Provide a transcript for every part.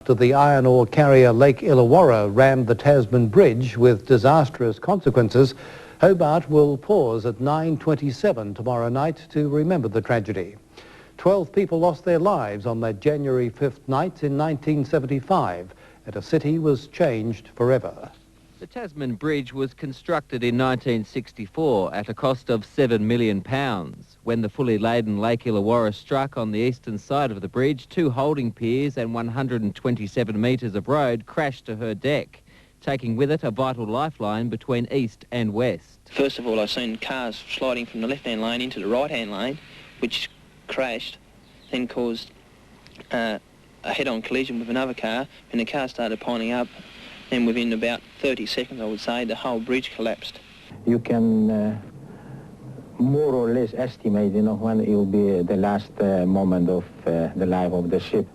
after the iron ore carrier Lake Illawarra rammed the Tasman Bridge with disastrous consequences, Hobart will pause at 9:27 tomorrow night to remember the tragedy. 12 people lost their lives on that January 5th night in 1975, and a city was changed forever. The Tasman Bridge was constructed in 1964 at a cost of £7 million. When the fully laden Lake Illawarra struck on the eastern side of the bridge, 2 holding piers and 127 metres of road crashed to her deck, taking with it a vital lifeline between east and west. First of all, I seen cars sliding from the left-hand lane into the right-hand lane, which crashed, then caused a head-on collision with another car, and the car started piling up. And within about 30 seconds, I would say, the whole bridge collapsed. You can more or less estimate, when it will be the last moment of the life of the ship.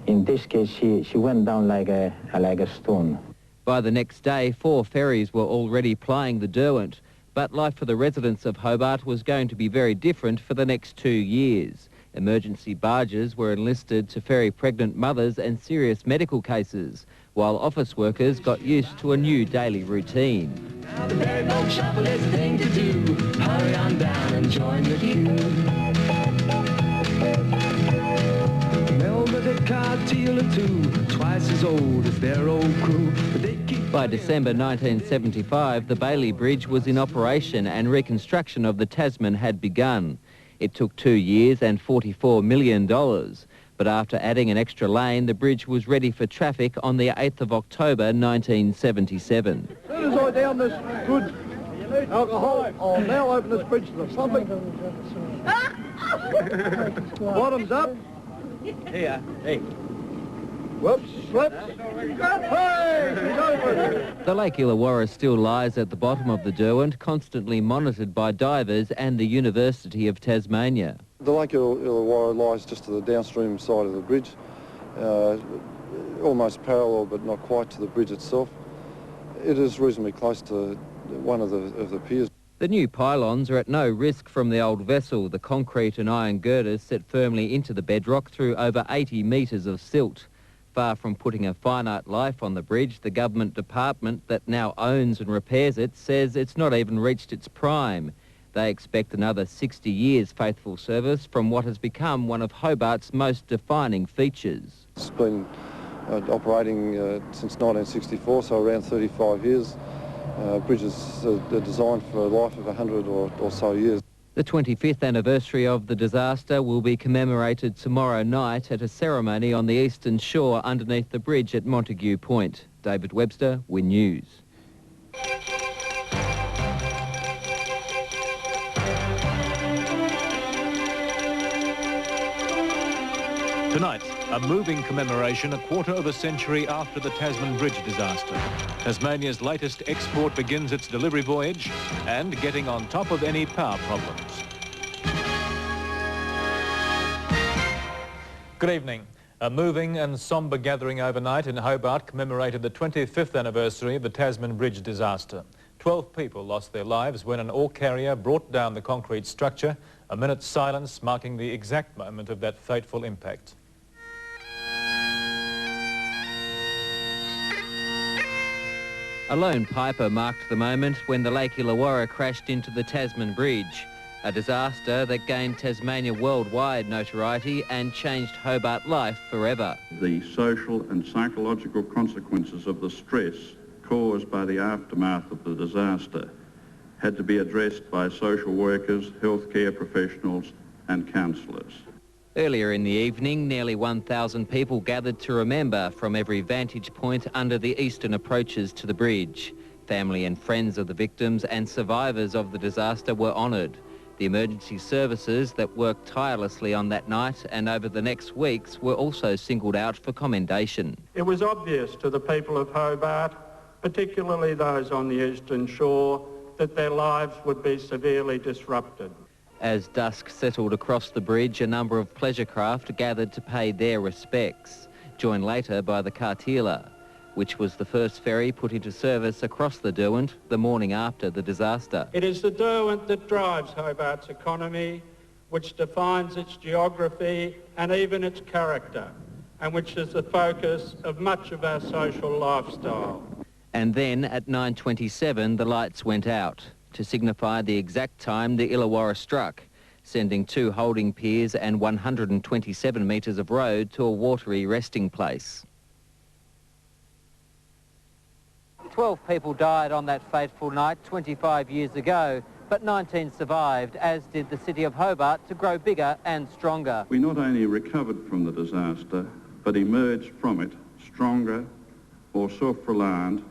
In this case, she went down like a stone. By the next day, 4 ferries were already plying the Derwent, but life for the residents of Hobart was going to be very different for the next 2 years. Emergency barges were enlisted to ferry pregnant mothers and serious medical cases, while office workers got used to a new daily routine. Now the very boat shuffle is the thing to do. Hurry on down and join the queue. Remember the cartel too, twice as old as their old crew. By December 1975, the Bailey Bridge was in operation and reconstruction of the Tasman had begun. It took 2 years and $44 million. But after adding an extra lane, the bridge was ready for traffic on the 8th of October 1977. As soon as I down this good alcohol, I'll now open this bridge to the public. Bottoms up. Here, hey. Whoops, slips. Hey, he's open. The Lake Illawarra still lies at the bottom of the Derwent, constantly monitored by divers and the University of Tasmania. The Lake Illawarra lies just to the downstream side of the bridge, almost parallel but not quite to the bridge itself. It is reasonably close to one of the piers. The new pylons are at no risk from the old vessel. The concrete and iron girders set firmly into the bedrock through over 80 metres of silt. Far from putting a finite life on the bridge, the government department that now owns and repairs it says it's not even reached its prime. They expect another 60 years faithful service from what has become one of Hobart's most defining features. It's been operating since 1964, so around 35 years. Bridges are designed for a life of 100 or so years. The 25th anniversary of the disaster will be commemorated tomorrow night at a ceremony on the eastern shore underneath the bridge at Montague Point. David Webster, Win News. Tonight, a moving commemoration a quarter of a century after the Tasman Bridge disaster. Tasmania's latest export begins its delivery voyage and getting on top of any power problems. Good evening. A moving and sombre gathering overnight in Hobart commemorated the 25th anniversary of the Tasman Bridge disaster. 12 people lost their lives when an ore carrier brought down the concrete structure, a minute's silence marking the exact moment of that fateful impact. A lone piper marked the moment when the Lake Illawarra crashed into the Tasman Bridge, a disaster that gained Tasmania worldwide notoriety and changed Hobart life forever. The social and psychological consequences of the stress caused by the aftermath of the disaster had to be addressed by social workers, healthcare professionals and counsellors. Earlier in the evening, nearly 1,000 people gathered to remember from every vantage point under the eastern approaches to the bridge. Family and friends of the victims and survivors of the disaster were honoured. The emergency services that worked tirelessly on that night and over the next weeks were also singled out for commendation. It was obvious to the people of Hobart, particularly those on the eastern shore, that their lives would be severely disrupted. As dusk settled across the bridge, a number of pleasure craft gathered to pay their respects, joined later by the Cartilla, which was the first ferry put into service across the Derwent the morning after the disaster. It is the Derwent that drives Hobart's economy, which defines its geography and even its character. and which is the focus of much of our social lifestyle. And then at 9:27 the lights went out to signify the exact time the Illawarra struck, sending 2 holding piers and 127 metres of road to a watery resting place. 12 people died on that fateful night 25 years ago, but 19 survived, as did the city of Hobart, to grow bigger and stronger. We not only recovered from the disaster, but emerged from it stronger, more self-reliant,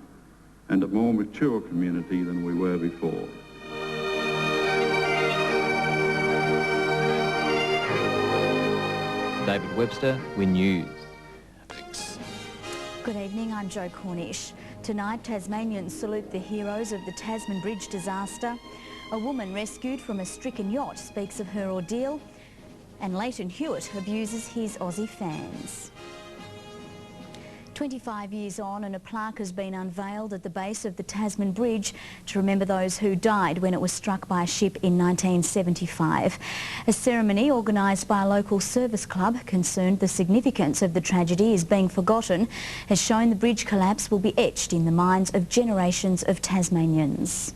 and a more mature community than we were before. David Webster, Win News. Good evening, I'm Jo Cornish. Tonight, Tasmanians salute the heroes of the Tasman Bridge disaster. A woman rescued from a stricken yacht speaks of her ordeal, and Leighton Hewitt abuses his Aussie fans. 25 years on, and a plaque has been unveiled at the base of the Tasman Bridge to remember those who died when it was struck by a ship in 1975. A ceremony organised by a local service club concerned the significance of the tragedy is being forgotten has shown the bridge collapse will be etched in the minds of generations of Tasmanians.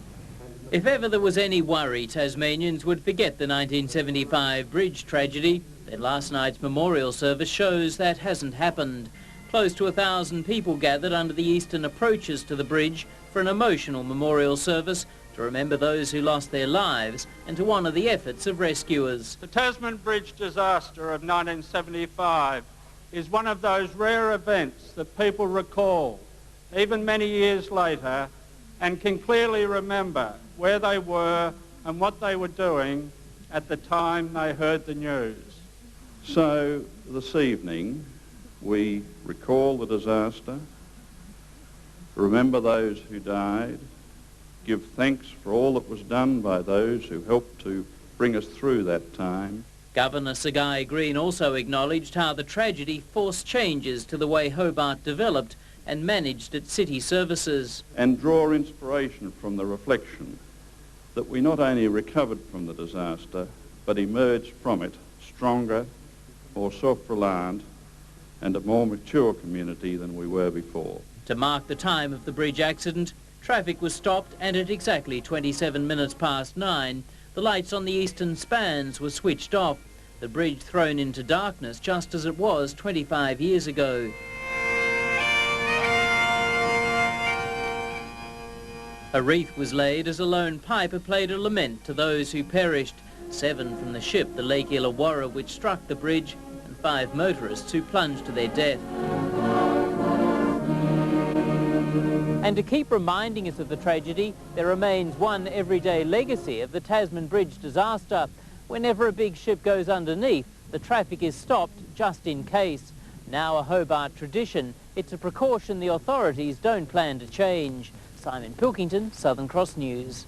If ever there was any worry Tasmanians would forget the 1975 bridge tragedy, then last night's memorial service shows that hasn't happened. Close to 1,000 people gathered under the eastern approaches to the bridge for an emotional memorial service to remember those who lost their lives and to honour the efforts of rescuers. The Tasman Bridge disaster of 1975 is one of those rare events that people recall, even many years later, and can clearly remember where they were and what they were doing at the time they heard the news. So this evening we recall the disaster, remember those who died, give thanks for all that was done by those who helped to bring us through that time. Governor Sir Guy Green also acknowledged how the tragedy forced changes to the way Hobart developed and managed its city services. And draw inspiration from the reflection that we not only recovered from the disaster, but emerged from it stronger, more self-reliant, and a more mature community than we were before. To mark the time of the bridge accident, traffic was stopped, and at exactly 27 minutes past 9, the lights on the eastern spans were switched off, the bridge thrown into darkness just as it was 25 years ago. A wreath was laid as a lone piper played a lament to those who perished, 7 from the ship, the Lake Illawarra, which struck the bridge, 5 motorists who plunged to their death. And to keep reminding us of the tragedy, there remains one everyday legacy of the Tasman Bridge disaster. Whenever a big ship goes underneath, the traffic is stopped just in case. Now a Hobart tradition, it's a precaution the authorities don't plan to change. Simon Pilkington, Southern Cross News.